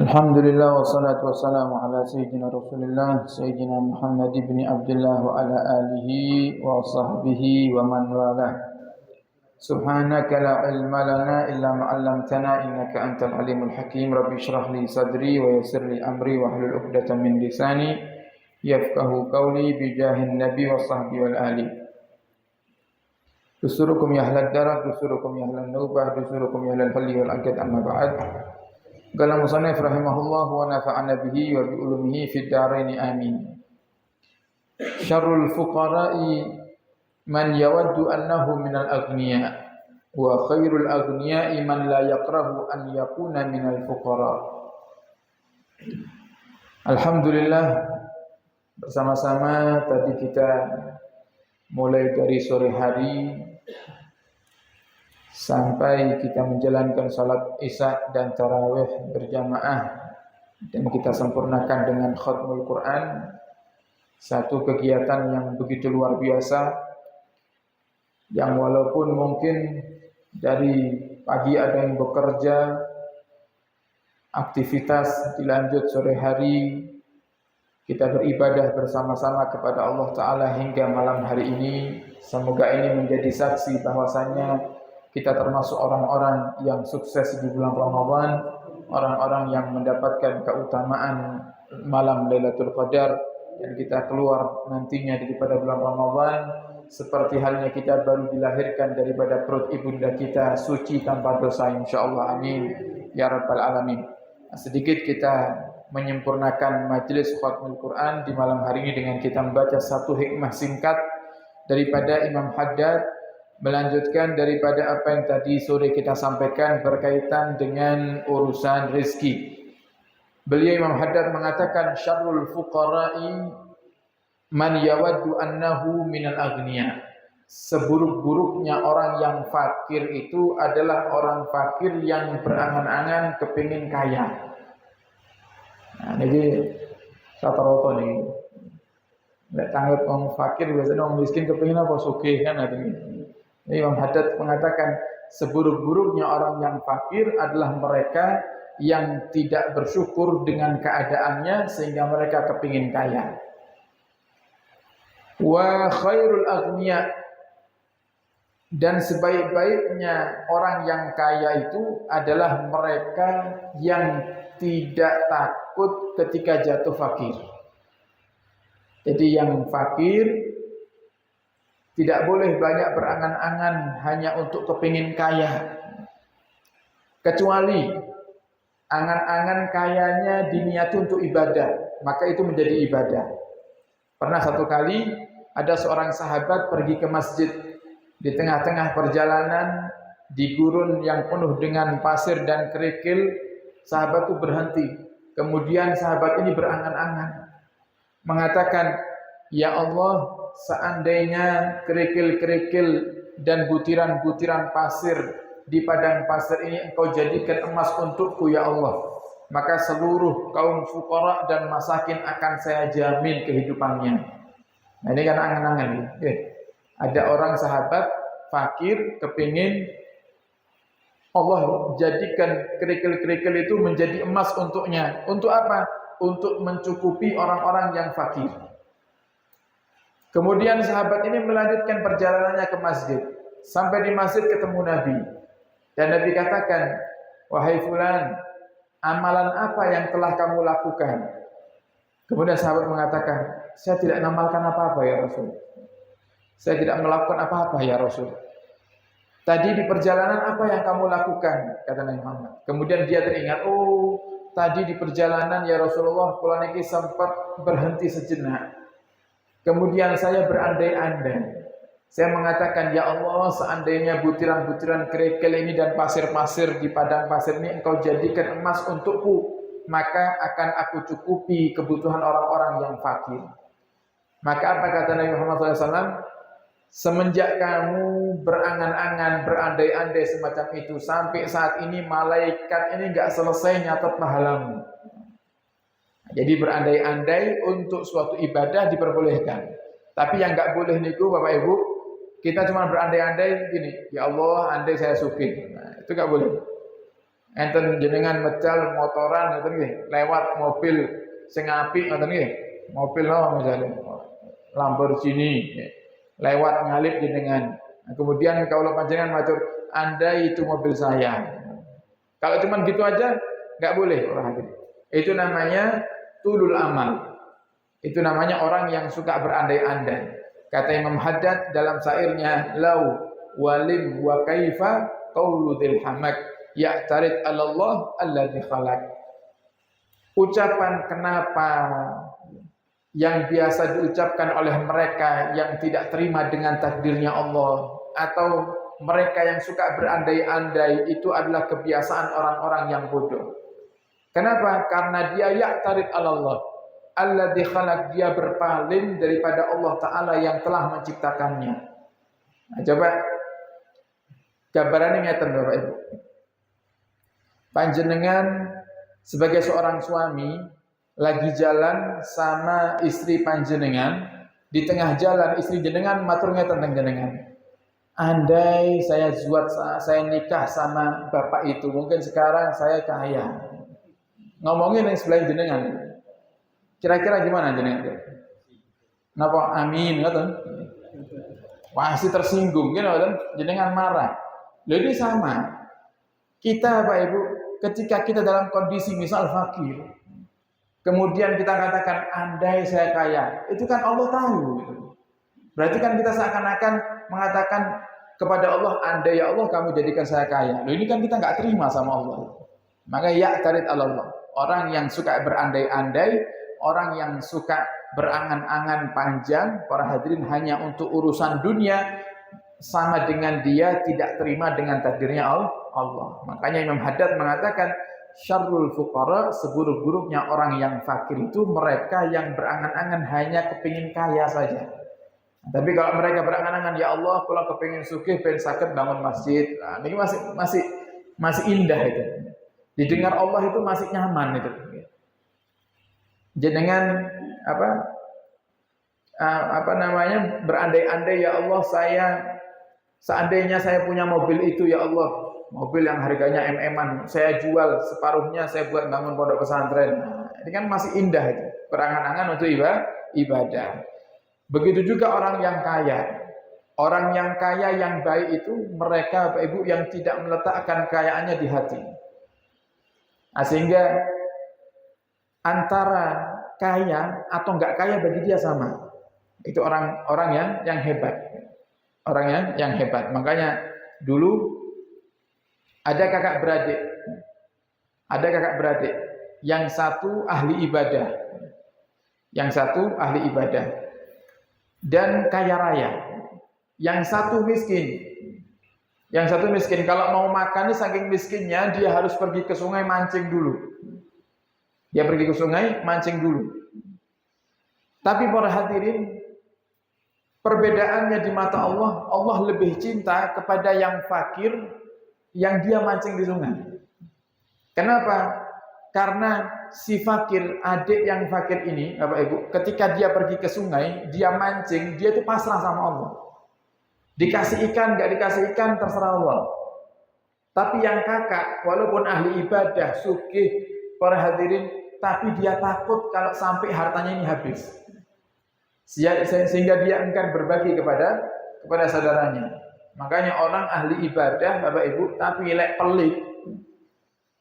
Alhamdulillah wassalatu wassalamu ala sayyidina Rasulillah sayyidina Muhammad ibn Abdullah wa ala alihi wa sahbihi wa man walah. Subhanaka la ilma lana illa ma 'allamtana innaka antal alimul hakim. Rabbi shrah li sadri wa yassir li amri wa hlul 'uqdatam min lisani yafqahu qawli bi jahin nabi wa sahbi wal ali. Dusurukum ya ahlad darah, dusurukum ya ahlan nubah, dusurukum ya ahlal halli wal aqd, amma ba'd. Qala musannif rahimahullah wa nafa'ana bihi wa bi ulumihi fid dharain amin. Syarrul fuqara'i man yawaddu annahu minal aghniya wa khairul aghniya'i man la yakrahu an yakuna minal fuqara. Alhamdulillah, bersama-sama tadi kita mulai dari sore hari sampai kita menjalankan salat Isya dan tarawih berjamaah dan kita sempurnakan dengan khatmul Quran, satu kegiatan yang begitu luar biasa yang walaupun mungkin dari pagi ada yang bekerja, aktivitas dilanjut sore hari, kita beribadah bersama-sama kepada Allah Ta'ala hingga malam hari ini. Semoga ini menjadi saksi bahwasanya kita termasuk orang-orang yang sukses di bulan Ramadan, orang-orang yang mendapatkan keutamaan malam Lailatul Qadar, dan kita keluar nantinya daripada bulan Ramadan seperti halnya kita baru dilahirkan daripada perut ibunda kita, suci tanpa dosa insyaallah, amin ya rabbal alamin. Sedikit kita menyempurnakan majelis khatmul Quran di malam hari ini dengan kita membaca satu hikmah singkat daripada Imam Haddad, melanjutkan daripada apa yang tadi sore kita sampaikan berkaitan dengan urusan rezeki. Beliau Imam Haddad mengatakan syarrul fuqara'i man yawaddu annahu minal aghniya. Seburuk-buruknya orang yang fakir itu adalah orang fakir yang berangan-angan kepingin kaya. Nah, ini rata-rata nih. Nek tanggap orang fakir biasanya orang miskin kepingin apa sugih kan artinya. Imam Haddad mengatakan seburuk-buruknya orang yang fakir adalah mereka yang tidak bersyukur dengan keadaannya sehingga mereka kepingin kaya. Wa khairul aghniya, dan sebaik-baiknya orang yang kaya itu adalah mereka yang tidak takut ketika jatuh fakir. Jadi yang fakir tidak boleh banyak berangan-angan hanya untuk kepingin kaya. Kecuali angan-angan kayanya diniati untuk ibadah, maka itu menjadi ibadah. Pernah satu kali ada seorang sahabat pergi ke masjid. Di tengah-tengah perjalanan di gurun yang penuh dengan pasir dan kerikil, sahabat itu berhenti. Kemudian sahabat ini berangan-angan, mengatakan, "Ya Allah, seandainya kerikil-kerikil dan butiran-butiran pasir di padang pasir ini Engkau jadikan emas untukku ya Allah, maka seluruh kaum fuqara dan masakin akan saya jamin kehidupannya." Nah, ini kan angan-angan. Ada orang sahabat fakir kepingin Allah jadikan kerikil-kerikil itu menjadi emas untuknya. Untuk apa? Untuk mencukupi orang-orang yang fakir. Kemudian sahabat ini melanjutkan perjalanannya ke masjid. Sampai di masjid ketemu Nabi. Dan Nabi katakan, "Wahai fulan, amalan apa yang telah kamu lakukan?" Kemudian sahabat mengatakan, "Saya tidak mengamalkan apa-apa ya Rasul. Saya tidak melakukan apa-apa ya Rasul." "Tadi di perjalanan apa yang kamu lakukan?" kata Nabi Muhammad. Kemudian dia teringat, "Oh, tadi di perjalanan ya Rasulullah, kula niki sempat berhenti sejenak. Kemudian saya berandai-andai. Saya mengatakan, ya Allah, seandainya butiran-butiran kerikil ini dan pasir-pasir di padang pasir ini Engkau jadikan emas untukku, maka akan aku cukupi kebutuhan orang-orang yang fakir." Maka apa kata Nabi Muhammad SAW? "Semenjak kamu berangan-angan, berandai-andai semacam itu, sampai saat ini malaikat ini enggak selesai nyatet pahalamu." Jadi berandai-andai untuk suatu ibadah diperbolehkan. Tapi yang enggak boleh niku Bapak Ibu, kita cuma berandai-andai gini, ya Allah, andai saya sugih. Nah, itu enggak boleh. Enten jenengan mecal motoran ngoten nggih, lewat mobil sing apik ngoten nggih. Mobil misalnya Lamborghini lewat ngalip jenengan. Nah, kemudian kalau panjenengan matur, Anda itu mobil saya. Kalau cuma gitu aja nggak boleh orang hadirin. Itu namanya tulul amal. Itu namanya orang yang suka berandai-andai. Kata Imam Haddad dalam syairnya, lau walim wa kaifa qaulu dzil hamak ya'tarid 'ala Allah alladzi khalaq. Ucapan kenapa yang biasa diucapkan oleh mereka yang tidak terima dengan takdirnya Allah, atau mereka yang suka berandai-andai, itu adalah kebiasaan orang-orang yang bodoh. Kenapa? Karena dia ya'tarid 'ala Allah alladzi khalaq, dia berpaling daripada Allah Ta'ala yang telah menciptakannya. Nah, coba gambarannya ngeten Bapak Ibu. Panjenengan sebagai seorang suami lagi jalan sama istri panjenengan, di tengah jalan istri jenengan matur ngeten teng jenengan. Andai saya nikah sama bapak itu, mungkin sekarang saya kaya. Ngomongin yang sebelah jenengan. Kira-kira gimana jenengan? Napa amin ngoten? Pasti tersinggung gitu kan, jenengan marah. Jadi sama. Kita Bapak Ibu, ketika kita dalam kondisi misal fakir, kemudian kita katakan andai saya kaya, itu kan Allah tahu gitu. Berarti kan kita seakan-akan mengatakan kepada Allah, andai ya Allah kamu jadikan saya kaya. Loh, ini kan kita nggak terima sama Allah. Maka ya'tarid 'ala Allah. Orang yang suka berandai-andai, orang yang suka berangan-angan panjang, para hadirin, hanya untuk urusan dunia, sama dengan dia tidak terima dengan takdirnya Allah. Makanya Imam Haddad mengatakan, syarrul fuqara, seburuk-buruknya orang yang fakir itu mereka yang berangan-angan hanya kepingin kaya saja. Tapi kalau mereka berangan-angan, ya Allah kalau kepingin sugih ben saged bangun masjid, nah, ini masih indah itu. Didengar Allah itu masih nyaman itu. Jenengan berandai-andai, ya Allah seandainya saya punya mobil itu, ya Allah, mobil yang harganya MM-an, saya jual separuhnya, saya buat bangun pondok pesantren. Nah, ini kan masih indah itu, berangan-angan untuk ibadah. Begitu juga orang yang kaya. Orang yang kaya yang baik itu mereka Bapak Ibu yang tidak meletakkan kekayaannya di hati. Nah, sehingga antara kaya atau enggak kaya bagi dia sama. Itu orang yang hebat. Orang yang hebat. Makanya dulu ada kakak beradik. Yang satu ahli ibadah. Dan kaya raya. Yang satu miskin. Kalau mau makan, saking miskinnya dia harus pergi ke sungai mancing dulu. Tapi para hadirin, perbedaannya di mata Allah, Allah lebih cinta kepada yang fakir yang dia mancing di sungai. Kenapa? Karena si fakir, adik yang fakir ini, Bapak Ibu, ketika dia pergi ke sungai, dia mancing, dia itu pasrah sama Allah. Dikasih ikan, enggak dikasih ikan, terserah Allah. Tapi yang kakak, walaupun ahli ibadah, sugih, para hadirin, tapi dia takut kalau sampai hartanya ini habis. Sehingga dia enggan berbagi kepada saudaranya. Makanya orang ahli ibadah, Bapak Ibu, tapi pelit.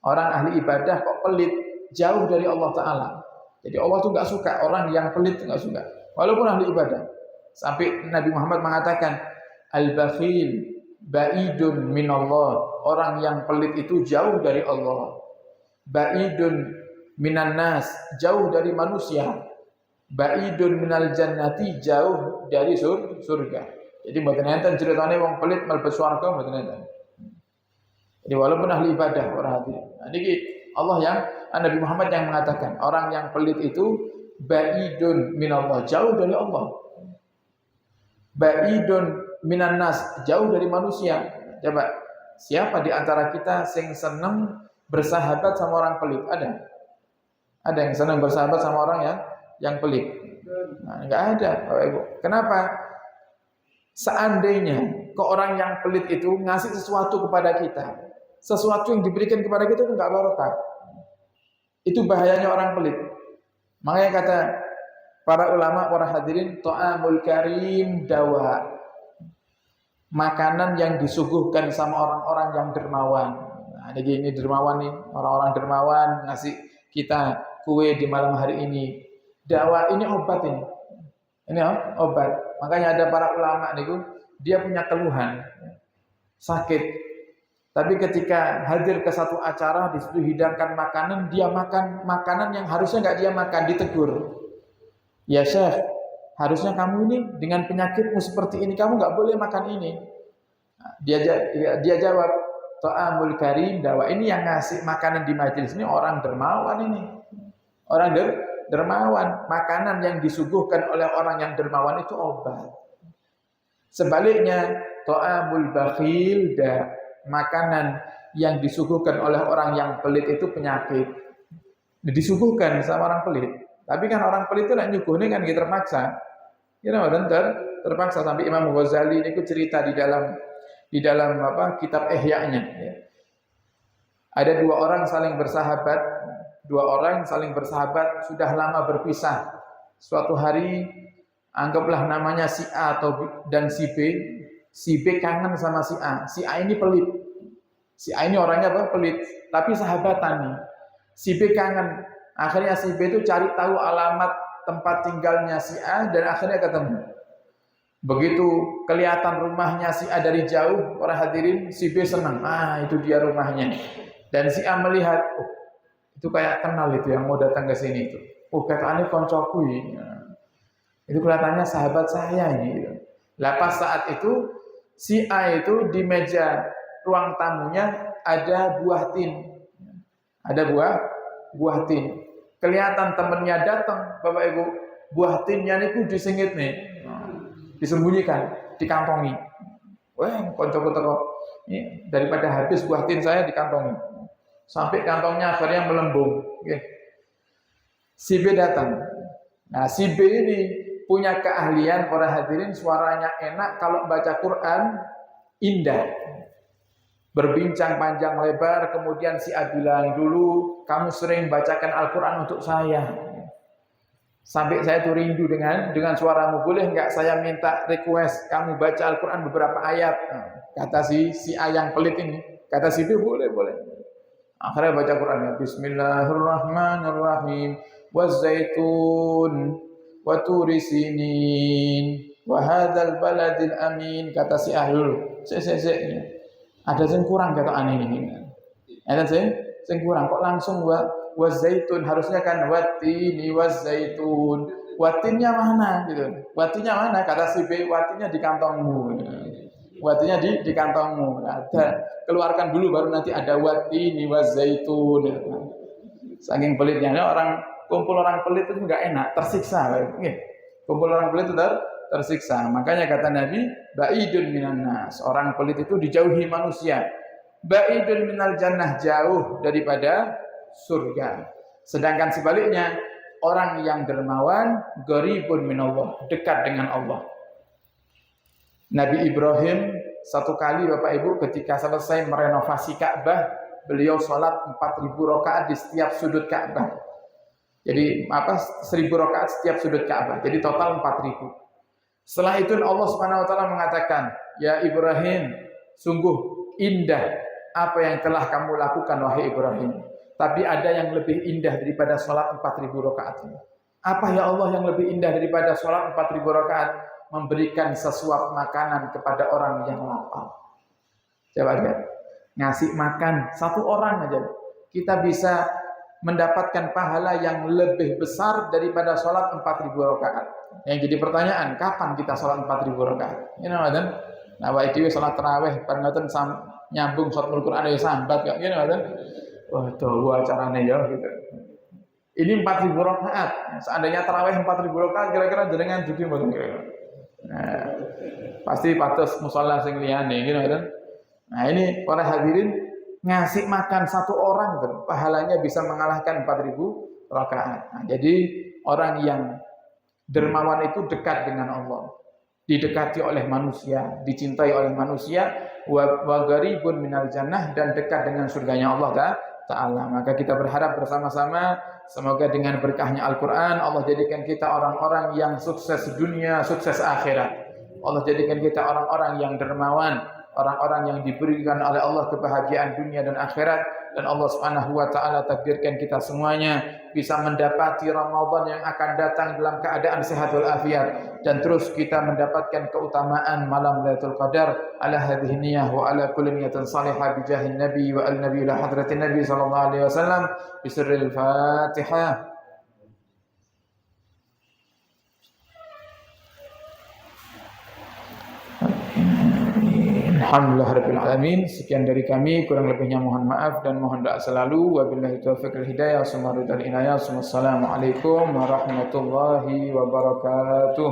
Orang ahli ibadah kok pelit, jauh dari Allah Ta'ala. Jadi Allah tuh nggak suka orang yang pelit, nggak suka. Walaupun ahli ibadah. Sampai Nabi Muhammad mengatakan, al-bakhil ba'idun minallah. Orang yang pelit itu jauh dari Allah. Ba'idun minan nas, jauh dari manusia. Ba'idun minal jannati, jauh dari surga. Jadi mboten enten ceritane wong pelit mlebu swarga, mboten enten. Jadi walaupun ahli ibadah orang hati. Nah, ini Allah Nabi Muhammad yang mengatakan orang yang pelit itu ba'idun minallah, jauh dari Allah. Ba'idun minan nas, jauh dari manusia. Coba, siapa di antara kita yang senang bersahabat sama orang pelit? Ada yang senang bersahabat sama orang yang pelit? Nah, enggak ada, Bapak Ibu. Kenapa? Seandainya ke orang yang pelit itu ngasih sesuatu kepada kita, sesuatu yang diberikan kepada kita itu enggak barokah. Itu bahayanya orang pelit. Makanya kata para ulama, para hadirin, ta'amul karim dawa. Makanan yang disuguhkan sama orang-orang yang dermawan. Nah, ini dermawan nih, orang-orang dermawan ngasih kita kue di malam hari ini. Dawa ini obat ini. Ini obat. Makanya ada para ulama nih, dia punya keluhan, sakit. Tapi ketika hadir ke satu acara, di situ hidangkan makanan, dia makan makanan yang harusnya nggak dia makan, ditegur. Ya Syekh, harusnya kamu ini dengan penyakitmu seperti ini, kamu nggak boleh makan ini. Nah, dia jawab, ta'amul karim dawa. Ini yang ngasih makanan di majelis ini orang dermawan ini. Orang dermawan. Makanan yang disuguhkan oleh orang yang dermawan itu obat. Sebaliknya, ta'amul bakhil da. Makanan yang disuguhkan oleh orang yang pelit itu penyakit. Disuguhkan sama orang pelit. Tapi kan orang pelit itu nak nyuguhnya kan kita terpaksa. Terpaksa. Sampai Imam Ghazali ini cerita di dalam kitab Ihya-nya. Ya. Ada dua orang saling bersahabat sudah lama berpisah. Suatu hari anggaplah namanya si A dan si B. Si B kangen sama si A. Si A ini pelit. Si A ini orangnya pelit, tapi sahabatan nih. Si B kangen. Akhirnya si B itu cari tahu alamat tempat tinggalnya si A dan akhirnya ketemu. Begitu kelihatan rumahnya si A dari jauh, para hadirin, si B senang. Itu dia rumahnya. Dan si A melihat, itu kayak kenal itu yang mau datang ke sini itu. Kataannya koncoku ini. Itu kelihatannya sahabat saya ini. Gitu. Pas saat itu si A itu di meja ruang tamunya ada buah tin. Ada buah tin. Kelihatan temennya datang, Bapak Ibu, buah tinnya itu disengit nih. Disembunyikan, dikantongi. Konco teko. Ini daripada habis buah tin saya dikantongi. Sampai kantongnya akhirnya melembung. Si B datang. Nah, si B ini punya keahlian, para hadirin, suaranya enak, kalau baca Quran indah, berbincang panjang lebar. Kemudian si A bilang, dulu kamu sering bacakan Al-Quran untuk saya, sampai saya tuh rindu dengan suaramu. Boleh nggak saya minta request kamu baca Al-Quran beberapa ayat? Kata si A yang pelit ini. Kata si B, boleh. Akhirnya baca Quran. Bismillahirrahmanirrahim. Wazaitun wa turi sinin wa hadzal baladil amin. Kata si Ahlul, ada yang kurang kata aneh ini. Ada yang kurang, kok langsung wa zaitun, harusnya kan watini wazaitun. Watinnya mana gitu. Watinya mana? Kata si B, watinya di kantongmu. Watinya di kantongmu. Ada, keluarkan dulu baru nanti ada watini wazaitun. Saking pelitnya kumpul orang pelit itu enggak enak, tersiksa. Kumpul orang pelit itu tersiksa. Makanya kata Nabi, ba'idun minan nas. Orang pelit itu dijauhi manusia. Ba'idun minal jannah, jauh daripada surga. Sedangkan sebaliknya, orang yang dermawan, gharibun minallah, dekat dengan Allah. Nabi Ibrahim satu kali, Bapak Ibu, ketika selesai merenovasi Ka'bah, beliau sholat 4.000 rakaat di setiap sudut Ka'bah. Jadi 1.000 rakaat setiap sudut Ka'bah. Jadi total 4.000. Setelah itu Allah Subhanahu wa taala mengatakan, "Ya Ibrahim, sungguh indah apa yang telah kamu lakukan wahai Ibrahim. Tapi ada yang lebih indah daripada salat 4.000 rakaat." Apa ya Allah yang lebih indah daripada salat 4.000 rakaat? Memberikan sesuap makanan kepada orang yang lapar. Coba lihat. Ngasih makan satu orang aja. Kita bisa mendapatkan pahala yang lebih besar daripada sholat 4.000 rakaat. Yang jadi pertanyaan, kapan kita sholat 4.000 rakaat? Ini namanya, nah itu sholat tarawih, pernah nyambung khatmul Quran ya sambat, ini namanya, wah acaranya ya gitu. Ini 4.000 rakaat. Seandainya tarawih 4.000 rakaat, kira-kira jenengan juga betul. Nah, pasti patus mushola sing liyane, gitu kan? Nah ini para hadirin, ngasih makan satu orang itu pahalanya bisa mengalahkan 4.000 rakaat. Nah, jadi orang yang dermawan itu dekat dengan Allah. didekati oleh manusia, dicintai oleh manusia, wa gharibun minal jannah, dan dekat dengan surganya Allah Ta'ala. Maka kita berharap bersama-sama semoga dengan berkahnya Al-Quran Allah jadikan kita orang-orang yang sukses dunia, sukses akhirat. Allah jadikan kita orang-orang yang dermawan, orang-orang yang diberikan oleh Allah kebahagiaan dunia dan akhirat. Dan Allah Subhanahu wa taala takdirkan kita semuanya bisa mendapati Ramadan yang akan datang dalam keadaan sehat wal afiat, dan terus kita mendapatkan keutamaan malam Lailatul Qadar ala hadhihi niyyah wa ala kulli niyatin salihah bi jahin nabi wa al nabi la hadratin nabi sallallahu alaihi wasallam bi sirril Fatihah. Alhamdulillahirrahmanirrahim. Sekian dari kami, kurang lebihnya mohon maaf dan mohon doa selalu. Wabillahi taufiq wal hidayah. Assalamualaikum warahmatullahi wabarakatuh.